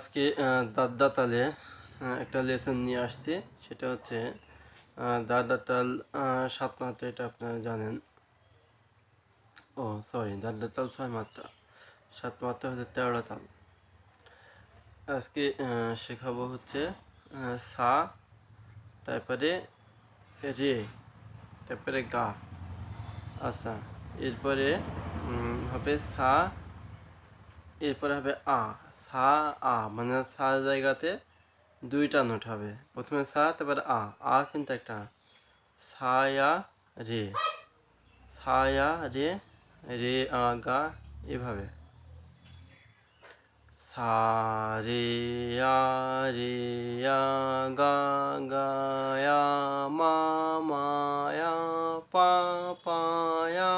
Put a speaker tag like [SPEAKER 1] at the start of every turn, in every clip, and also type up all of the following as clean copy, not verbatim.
[SPEAKER 1] আজকে দাদা তালে একটা লেসন নিয়ে আসছি। সেটা হচ্ছে দাদা তাল 7 মাত্রা, এটা আপনারা জানেন। ও সরি, দাদা তাল 6 মাত্রা, 7 মাত্রা হচ্ছে 13টা তাল। আজকে শেখাবো হচ্ছে সা, তারপরে রে, তারপরে গা। আচ্ছা, এরপরে হবে সা, এরপরে হবে আ। সা আ মানে সা জায়গাতে দুইটা নোট হবে। প্রথমে সা, তারপরে আ কিন্তু একটা। ছায়া রে, ছায়া রে, রে গা, এভাবে। সা রে রে গা গায়া মা মায়া পা পায়া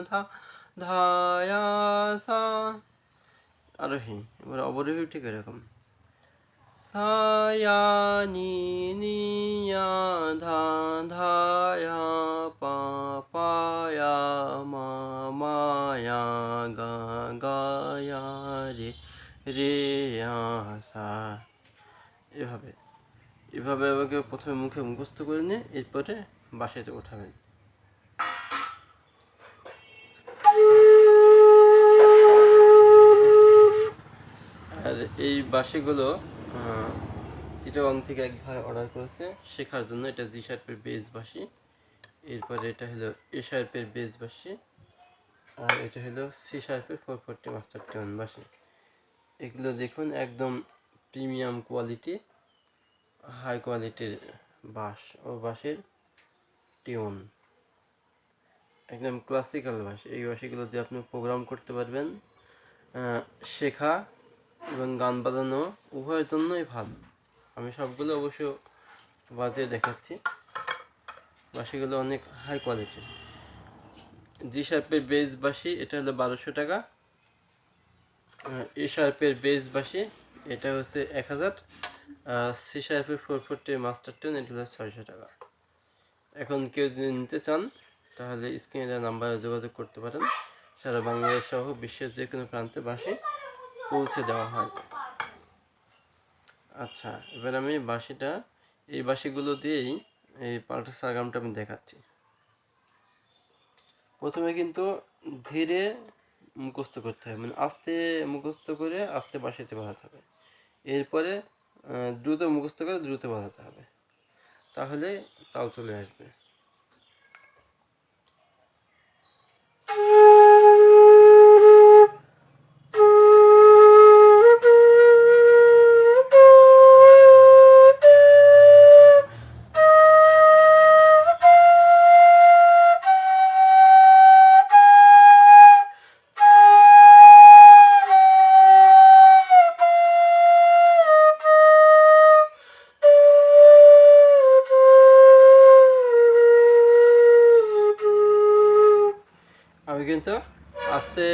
[SPEAKER 1] ধা ধায়া সা। আরোহী, এবার অবরোহী ঠিক এরকম। সায়া নি নিয়া ধা ধায়া পা পায়া মা মায়া গা গায়া রে রে সা। এভাবে এভাবে আমাকে প্রথমে মুখে মুখস্থ করে নিয়ে এরপরে বাসাতে উঠাবেন। আর এই বাঁশিগুলো চিটাগং থেকে এক ভাই অর্ডার করেছে শেখার জন্য। এটা জি শার্পের বেজ বাঁশি, এরপরে এটা হলো এ শার্পের বেজ বাঁশি, আর এটা হলো সি শার্পের 440 মাস্টার টিউন বাঁশি। এগুলো দেখুন একদম প্রিমিয়াম কোয়ালিটি, হাই কোয়ালিটির বাঁশ ও বাঁশির টিউন, একদম ক্লাসিক্যাল বাঁশ। এই বাঁশিগুলো দিয়ে আপনি প্রোগ্রাম করতে পারবেন। শেখা এবং গান বাজানো উভয়ের জন্যই ভালো। আমি সবগুলো অবশ্য বাজিয়ে দেখাচ্ছি। বাঁশিগুলো অনেক হাই কোয়ালিটির। জি শার্পের বেজ বাঁশি এটা হলো 1200 টাকা। এ শার্পের বেজ বাঁশি এটা হচ্ছে 1000। সি শার্পের 440 মাস্টার টিউন এটা হলো 600 টাকা। এখন কেউ যদি নিতে চান তাহলে স্ক্রিনে দেওয়া নাম্বারে যোগাযোগ করতে পারেন। সারা বাংলাদেশ সহ বিশ্বের যে কোনো প্রান্তে বাঁশি পৌঁছে দেওয়া হয়। আচ্ছা, এবার আমি বাঁশিটা, এই বাঁশিগুলো দিয়েই এই পাল্টা সারগামটা আমি দেখাচ্ছি। প্রথমে কিন্তু ধীরে মুখস্থ করতে হবে, মানে আস্তে মুখস্থ করে আস্তে বাঁশিতে বাজাতে হবে। এরপরে দ্রুত মুখস্থ করে দ্রুত বাজাতে হবে, তাহলে তাল চলে আসবে। আমি কিন্তু আস্তে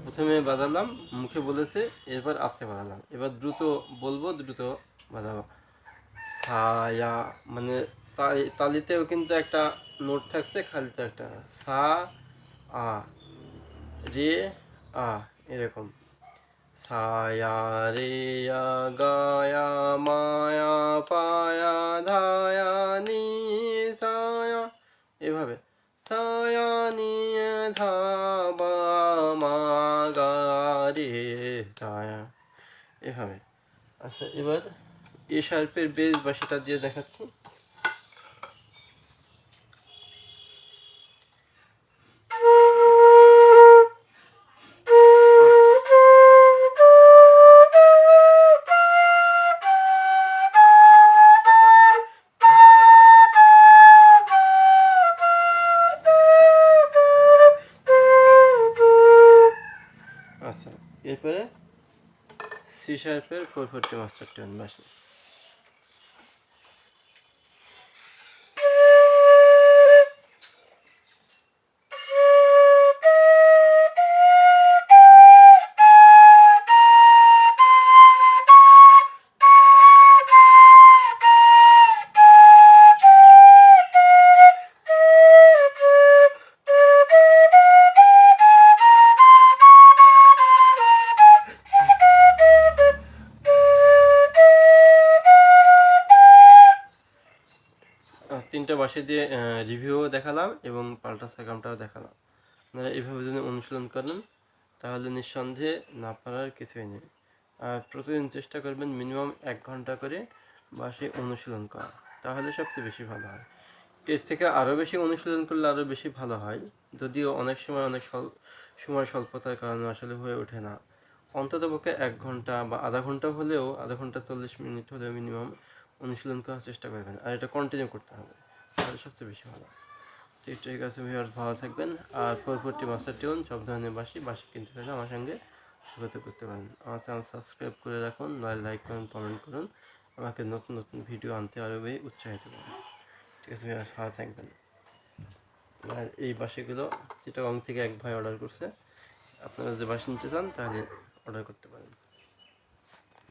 [SPEAKER 1] প্রথমে বাজালাম, মুখে বলেছে, এরপর আস্তে বাজালাম। এবার দ্রুত বলবো, দ্রুত বাজাবো। ছায়া মানে তালিতেও কিন্তু একটা নোট থাকছে, খালিতে একটা। সা আ রে আ, এরকম। ছায়া রে গায়া মায়া পায়া ধায়া নি ছায়া, এভাবে। ছায়া নিয়ে ধাবা মা গা রে ছায়া, এভাবে। আচ্ছা, এবার এ শার্পের বেজ বা সেটা দিয়ে দেখাচ্ছি। আচ্ছা, এরপরে সি শার্পের 440 মাস্টার টিউন বাঁশি। বাঁশি দিয়ে রিভিউও দেখালাম এবং পাল্টা সাকামটাও দেখালাম। আপনারা এইভাবে যদি অনুশীলন করেন তাহলে নিঃসন্দেহে না পারার কিছুই নেই। আর প্রতিদিন চেষ্টা করবেন মিনিমাম 1 ঘন্টা করে বাঁশি অনুশীলন করা, তাহলে সবচেয়ে বেশি ভালো হয়। এর থেকে আরও বেশি অনুশীলন করলে আরও বেশি ভালো হয়, যদিও অনেক সময় সময় স্বল্পতার কারণে আসলে হয়ে ওঠে না। অন্ততপক্ষে 1 ঘন্টা বা আধা ঘন্টা হলেও, আধা ঘন্টা 40 মিনিট হলেও মিনিমাম অনুশীলন করার চেষ্টা করবেন, আর এটা কন্টিনিউ করতে হবে, তাহলে সবচেয়ে বেশি ভালো। ঠিক আছে ভিউয়ার্স, ভালো থাকবেন। আর পরবর্তী মাস্টার টিউন সব ধরনের বাঁশি কিনতে চাইলে আমার সঙ্গে যোগাযোগ করতে পারেন। আমার চ্যানেল সাবস্ক্রাইব করে রাখুন, লাইক করুন, কমেন্ট করুন, আমাকে নতুন নতুন ভিডিও আনতে আরও উৎসাহিত করুন। ঠিক আছে ভিউয়ার্স, ভালো থাকবেন। আর এই বাঁশিগুলো চিটাগং থেকে এক ভাই অর্ডার করছে, আপনারা যদি বাঁশি নিতে চান তাহলে অর্ডার করতে পারেন।